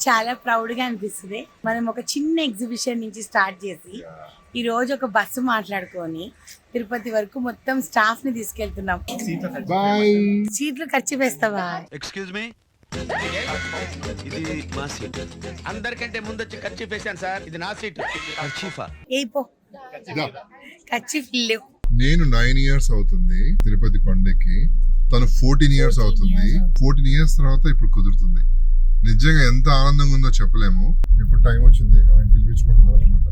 చాలా ప్రౌడ్గా అనిపిస్తుంది. మనం ఒక చిన్న ఎగ్జిబిషన్ నుంచి స్టార్ట్ చేసి ఈ రోజు ఒక బస్సు మాట్లాడుకొని తిరుపతి వరకు మొత్తం స్టాఫ్ ని తీసుకెళ్తున్నాం. సీట్లు ఖర్చు వేస్తావా? ఎక్స్క్యూజ్ మీ, ఇది మా సీట్. అందరికంటే ముందు వచ్చి ఖర్చు వేశాను సార్, ఇది నా సీట్. చీఫా ఏ పో ఖర్చు లేవు. నేను 9 years అవుతుంది తిరుపతి కొండకి, తను 14 years అవుతుంది. 14 years తర్వాత ఇప్పుడు కుదురుతుంది. నిజంగా ఎంత ఆనందంగా ఉందో చెప్పలేము. ఇప్పుడు టైం వచ్చింది, ఆయన పిలిపించుకుంటున్నారు అనమాట.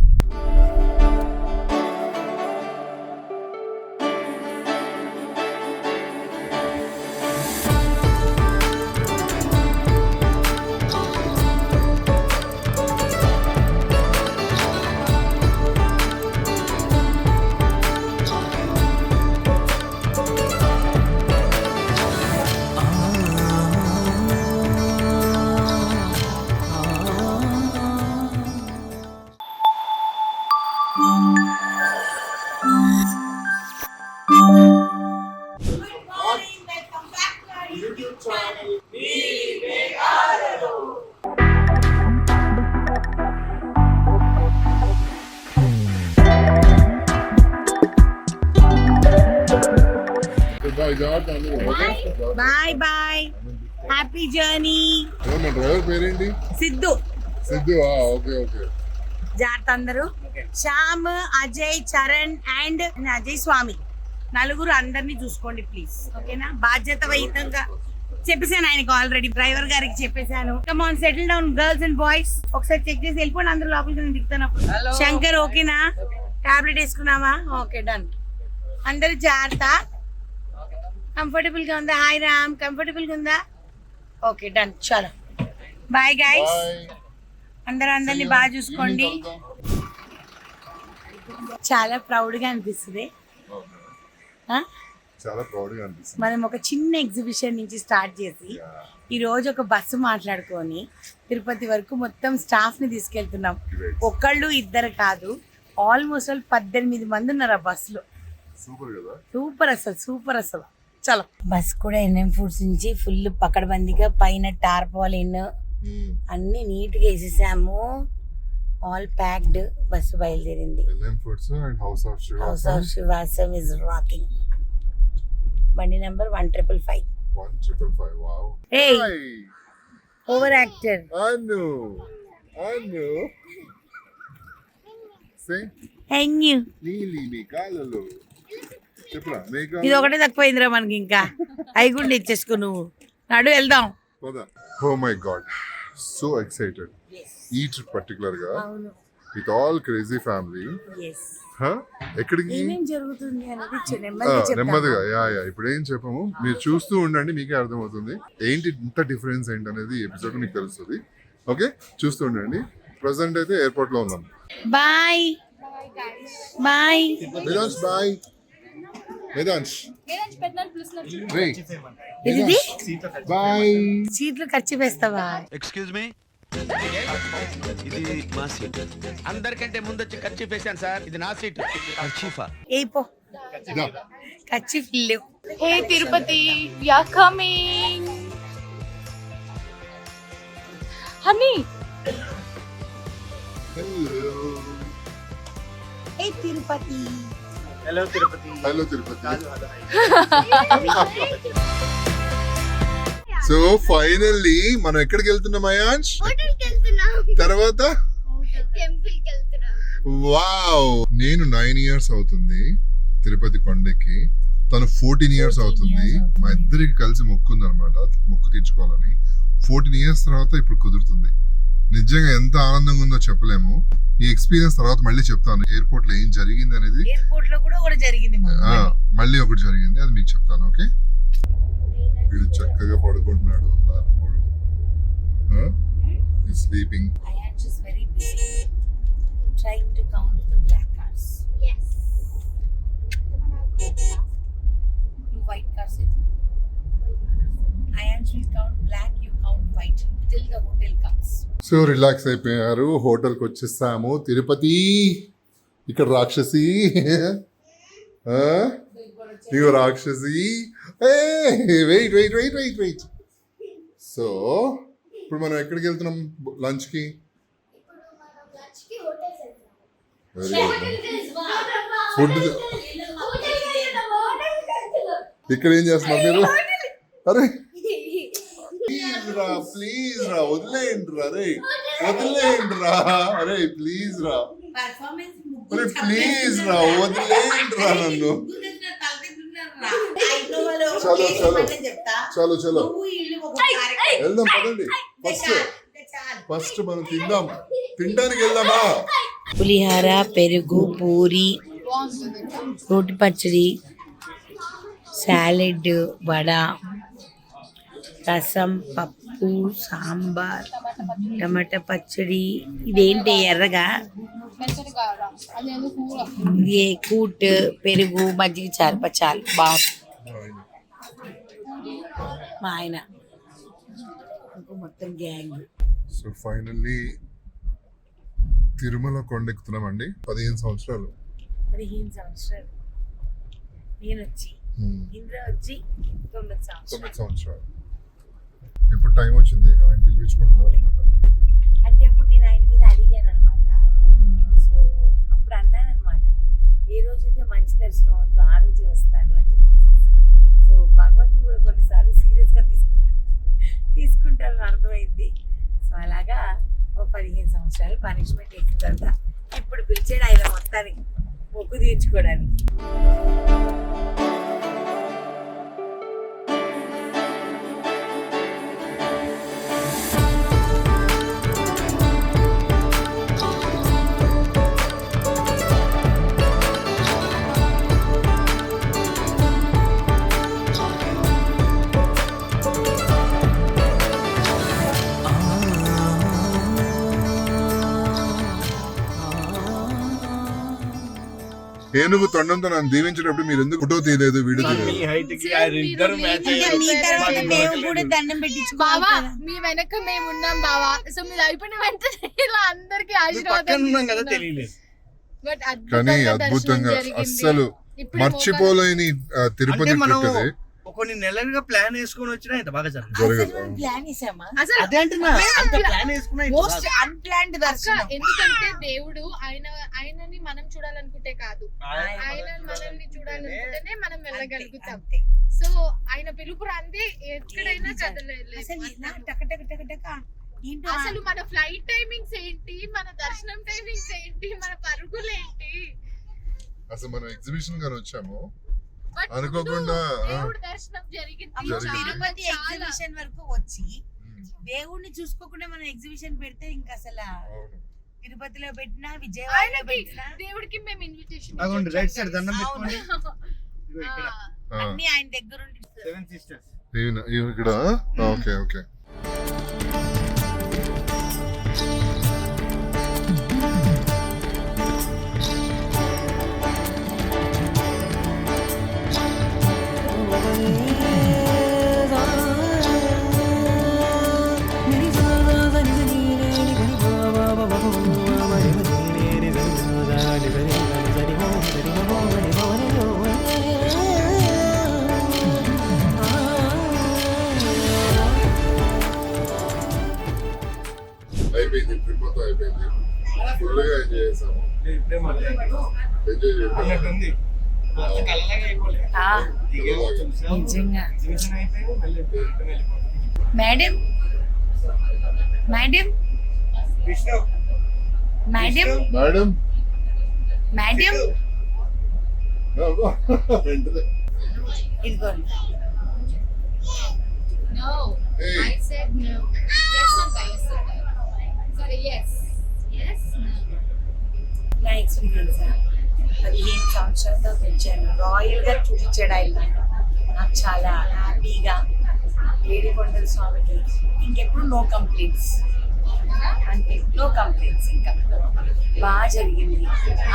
Bye bye, happy journey. Driver పేరేంటి? సిద్ధు. Siddhu, okay okay. జాగ్రత్త అందరూ. శ్యామ్, అజయ్, చరణ్ అండ్ అజయ్ స్వామి నలుగురు అందరినీ చూసుకోండి ప్లీజ్, ఓకేనా? బాధ్యత వహితంగా చెప్పేసాను ఆయనకు ఆల్రెడీ, డ్రైవర్ గారికి చెప్పేశాను. Come on, settle down girls and boys. ఒకసారి చెక్ చేసి వెళ్ళిపోండి అందరూ లోపలికి, నేను దిగుతాను. శంకర్ ఓకేనా? టాబ్లెట్ వేసుకున్నావా? Okay done. అందరూ జాగ్రత్త. కంఫర్టబుల్ గా ఉందా? హాయ్ రామ్, కంఫర్టబుల్ గా ఉందా? ఓకే డన్, చలో బాయ్ గైస్. అందరినీ బాగా చూసుకోండి. చాలా ప్రౌడ్గా అనిపిస్తుంది. చాలా ప్రౌడ్గా అనిపిస్తుంది. మనం ఒక చిన్న ఎగ్జిబిషన్ నుంచి స్టార్ట్ చేసి ఈ రోజు ఒక బస్సు మాట్లాడుకొని తిరుపతి వరకు మొత్తం స్టాఫ్ ని తీసుకెళ్తున్నాం. ఒకళ్ళు ఇద్దరు కాదు, ఆల్మోస్ట్ 18 మంది ఉన్నారు ఆ బస్సులో. సూపర్ కదా? సూపర్ అసలు, సూపర్ అసలు. చలో. బస్ కూడా ఎన్ఎం ఫుడ్స్ నుంచి ఫుల్ పకడ్బందీగా పైన టార్పాలిన్ అన్ని నీట్ గా వేసేసాము. All packed. బస్సు బయలుదేరింది. House of Shivasam is rocking. బండి number 1555. 1555. Wow. Hey, over actor. Anu. Say. Enyu. నీలి నీ కాలలో. చెప్పురా. ఇది ఒకటే తక్కువైందిరా మనకి, ఇంకా అవి కూడా ఇచ్చేసుకో నువ్వు. నడు వెళ్దాం. Oh my God. So excited. Each particular గా. With all crazy family. Yes. ఎక్కడికి? ఏమేం జరుగుతుంది అనేది నెమ్మదిగా. యా ఇప్పుడు ఏం చెప్పము, మీరు చూస్తూ ఉండండి, మీకే అర్థమవుతుంది ఏంటి ఇంత డిఫరెన్స్ ఏంటి అనేది ఎపిసోడ్ మీకు తెలుస్తుంది. ఓకే, చూస్తూ ఉండండి. ప్రెసెంట్ అయితే ఎయిర్పోర్ట్ లో ఉన్నాం. Bye bye Vedansh. Bye Vedansh. ఇది బాయ్. సీట్లు ఖర్చు వేస్తావా? ఎక్స్క్యూజ్ మీ, ఇది మా సీట్. అందరికంటే ముందు వచ్చి ఖర్చు వేశాను సార్, ఇది నా సీట్. చీఫా ఏ పో ఖర్చు లేవు. Hey Tirupati, we are coming. Honey. Hello. Hey Tirupati. Hello Tirupati. Hello Tirupati. So finally మనం ఎక్కడికి వెళ్తున్నాం అయాన్ష్? తర్వాత వావ్. నేను 9 years అవుతుంది తిరుపతి కొండకి, తను 14 years అవుతుంది. మా ఇద్దరికి కలిసి మొక్కుంది అనమాట, మొక్కు తీర్చుకోవాలని. 14 years తర్వాత ఇప్పుడు కుదురుతుంది. నిజంగా ఎంత ఆనందంగా ఉందో చెప్పలేము. ఈ ఎక్స్పీరియన్స్ తర్వాత మళ్ళీ చెప్తాను. ఎయిర్పోర్ట్ లో ఏం జరిగింది అనేది. ఎయిర్పోర్ట్ లో కూడా ఒకటి జరిగింది, మళ్ళీ ఒకటి జరిగింది, అది మీకు చెప్తాను. ఓకే, వీడు చక్కగా పడుకుంటున్నాడు. Sleeping. Ayansh is very busy trying to count the black cars. Yes. You white cars. Ayansh will count black, you count white till the hotel comes. So relax అయిపోయారు. హోటల్కి వచ్చేసాము. తిరుపతి ఇక్కడ రాక్షసి. నీవు రాక్షసి. వెయిట్. సో ఇప్పుడు మనం ఎక్కడికి వెళ్తున్నాం లంచ్ కి? ఫుడ్ ఇక్కడ ఏం చేస్తున్నారు మీరు? అరే ప్లీజ్ రా వదిలేయండి రా, అరే వదిలేయండి రా, అరే ప్లీజ్ రా, అరే ప్లీజ్ రా వదిలేయండి రా నన్ను. చలో చలో చలో చలో వెళ్దాం పదండి. ఫస్ట్ మనం తినడానికి వెళ్దామా? పులిహార, పెరుగు, పూరి, రోటి పచ్చడి, సాలెడ్, వడ, రసం, పప్పు, సాంబార్, టమాటా పచ్చడి. ఇదేంటి ఎర్రగా? ఇది కూట్, పెరుగు, మజ్జిగ చారు, పచ్చాలు. బాగుంది. మా ఆయన మొత్తం గ్యాంగ్. సో ఫైనల్లీ తిరుమల కొండెక్కుతున్నామండి. 15 సంవత్సరాలు. 15 సంవత్సరాలు. నేను వచ్చి ఇంద్ర వచ్చి 9 సంవత్సరాలు. ఇప్పుడు టైం వచ్చింది, ఆయన పిలిపించుకుంటున్నారు అనమాట. అంటే అప్పుడు నేను ఆయన మీద అడిగాను అనమాట. సో అప్పుడు అన్నాను అనమాట, ఏ రోజైతే మంచి దర్శనం అవుతుందో ఆ రోజే వస్తాను అని చెప్పి. సో భగవంతుడు కూడా కొన్నిసార్లు సీరియస్గా తీసుకుంటారని అర్థమైంది. సో అలాగా ఒక 15 సంవత్సరాలు పనిష్మెంట్ వేసిన తర్వాత ఇప్పుడు పిలిచాడు ఆయన మొత్తానికి మొక్కు తీర్చుకోవడానికి. ఏనుగు తొండంతో నన్ను దీవించేటప్పుడు మీరు ఎందుకు ఫోటో తీయలేదు, వీడియో మీ తీయలేదు? హైట్ కి ఆ ఇద్దరు మ్యాచ్ మీ తర్వాత మేము కూడా దండం బావా పెట్టించుకోవాలి. మీ వెనక మేము ఉన్నాం బావా. సో మీరు అయిపోయిన వెంటనే ఇలా అందరికి పక్కన ఆశీర్వాదం ఉన్నాం కదా తెలియలేదు. బట్ కానీ అద్భుతంగా అస్సలు మర్చిపోలేని తిరుపతి అంటే మనం ట్రిప్ ఇది. కొన్ని నెలలుగా ప్లాన్ వేసుకొని వచ్చినా ఇంత బాగా జరగదు. జరగదు. అసలు ప్లాన్ చేసామా? అసలు అదే అంటున్నా, అంత ప్లాన్ వేసుకున్నా ఇంత మోస్ట్ బాగా. అన్ప్లాన్డ్ దర్శనం. ఎందుకంటే దేవుడు ఆయనని మనం చూడాలనుకుంటే కాదు, ఆయన మనల్ని చూడాలనుకుంటేనే మనం వెళ్ళగలుగుతాం. అంతే. సో ఆయన పిలుపు రాంది ఎక్కడైనా కదలేదు. అసలు ఇలా టక టక టక టక ఏంటో అసలు మన ఫ్లైట్ టైమింగ్స్ ఏంటి, మన దర్శనం టైమింగ్స్ ఏంటి, మన పరుగులు ఏంటి. అసలు మనం ఎగ్జిబిషన్ గాని వచ్చాము But అనుకోకుండా, ముందు దేవుడి దర్శనం జరిగింది. అమ్మో, జరిగింది. తిరుపతి చాలా. ఎగ్జిబిషన్ వరకు వచ్చి దేవుణ్ణి చూసుకోకుండా మనం ఎగ్జిబిషన్ పెడితే ఇంకా అసలు అవును. తిరుపతిలో పెట్టినా విజయవాడలో ఆయనకి పెట్టినా దేవుడికి మేము ఇన్విటేషన్ అదిగోండి, రైట్ సైడ్ దండం పెట్టుకోండి. అవును. ఇదిగో ఇక్కడ ఆ, అన్ని ఆయన దగ్గర ఉండి 7 sisters. ఇక్కడ ఓకే ఓకే. అయిపోయింది, ట్రిప్ మొత్తం అయిపోయింది. ఫుల్గా ఎంజాయ్ చేసాము. ఇప్పుడే మొదలైంది. ఎంజాయ్ చేసాము. అన్నట్టుంది. అసలు కళ్ళలాగా అయిపోలే. ఆ, ఇదేమో చూసాము. నిజంగా. ఎగ్జిబిషన్ అయిపోయి మళ్ళీ రిటర్న్ వెళ్ళిపోతాం. Madam madam Vishnu, madam madam madam వెంటనే ఇదిగోండి. No, Hey. I said no. Yes, Santa, yes, Santa. Sorry, yes. Yes, no. నా ఎక్స్పీరియన్స్ 15 సంవత్సరాలతో పెంచాను. రాయల్గా చూపించాడు ఆయన. నాకు చాలా హ్యాపీగా ఏడుకొండల స్వామికి ఇంకెప్పుడు నో కంప్లైంట్స్, అంటే నో కంప్లైంట్స్. ఇంకా బాగా జరిగింది.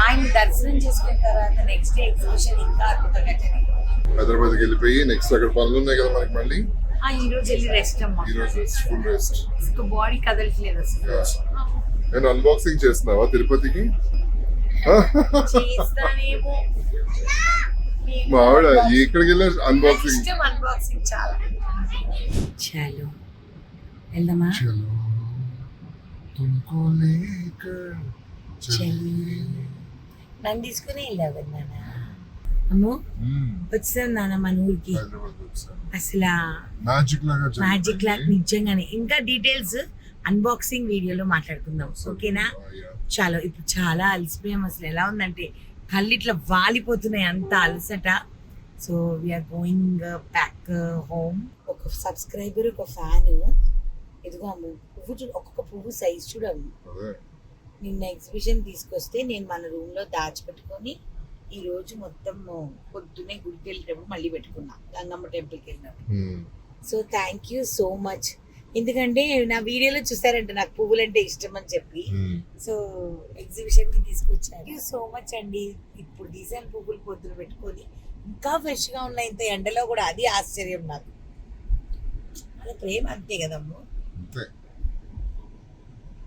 ఆయన దర్శనం చేసుకున్న తర్వాత నెక్స్ట్ డే ఎగ్జిబిషన్ ఇంకా అద్భుతంగా జరిగింది. హైదరాబాద్కి వెళ్ళిపోయి నెక్స్ట్ అక్కడ పనులు ఉన్నాయి కదా మనకి. మళ్ళీ ఈ రోజు వెళ్ళి రెస్ట్ అమ్మా. ఈరోజు ఫుల్ రెస్ట్. అసలు బాడీ కదలట్లేదు అసలు. నేను అన్బాక్సింగ్ చేస్తున్నావా తిరుపతికి? చేస్తానేమో. మా ఆవిడ ఎక్కడికి వెళ్ళా అన్బాక్సింగ్. ఇష్టం అన్బాక్సింగ్ చాలా. చాలు వెళ్దామా చలో తుమ్కో లేకర్ చలియే. నన్ను తీసుకుని వెళ్ళావు నాన్న. అమ్మో వచ్చాం నాన్న మన ఊరికి. హైదరాబాద్ వచ్చాను. అసలు మ్యాజిక్ లాగా మ్యాజిక్ లాగా నిజంగానే. ఇంకా డీటెయిల్స్ అన్బాక్సింగ్ వీడియోలో మాట్లాడుకుందాం, ఓకేనా? చాలా ఇప్పుడు చాలా అలసిపోయాం. అసలు ఎలా ఉందంటే కళ్ళు ఇట్లా వాలిపోతున్నాయి, అంత అలసట. So we are going back home. ఒక సబ్స్క్రైబర్, ఒక ఫ్యాన్. ఇదిగో అమ్ము పువ్వు చూడు, ఒక్కొక్క పువ్వు సైజ్ చూడము. అదే నిన్న ఎగ్జిబిషన్ తీసుకొస్తే నేను మన రూమ్లో దాచిపెట్టుకొని ఈ రోజు మొత్తం పొద్దున్నే గుడికి వెళ్ళేటప్పుడు మళ్ళీ పెట్టుకున్నా, గంగమ్మ టెంపుల్కి వెళ్ళినప్పుడు. So thank you so much. ఎందుకంటే నా వీడియోలో చూసారంట నాకు పువ్వులు అంటే ఇష్టం అని చెప్పి. సో ఎగ్జిబిషన్కి తీసుకొచ్చాను. థ్యాంక్ యూ సో మచ్ అండి. ఇప్పుడు తీసాను పువ్వులు పొద్దున పెట్టుకొని, ఇంకా ఫ్రెష్గా ఉన్నాయి ఇంత ఎండలో కూడా. అది ఆశ్చర్యం నాకు. అలా ప్రేమ అంతే కదమ్మా. అంతే.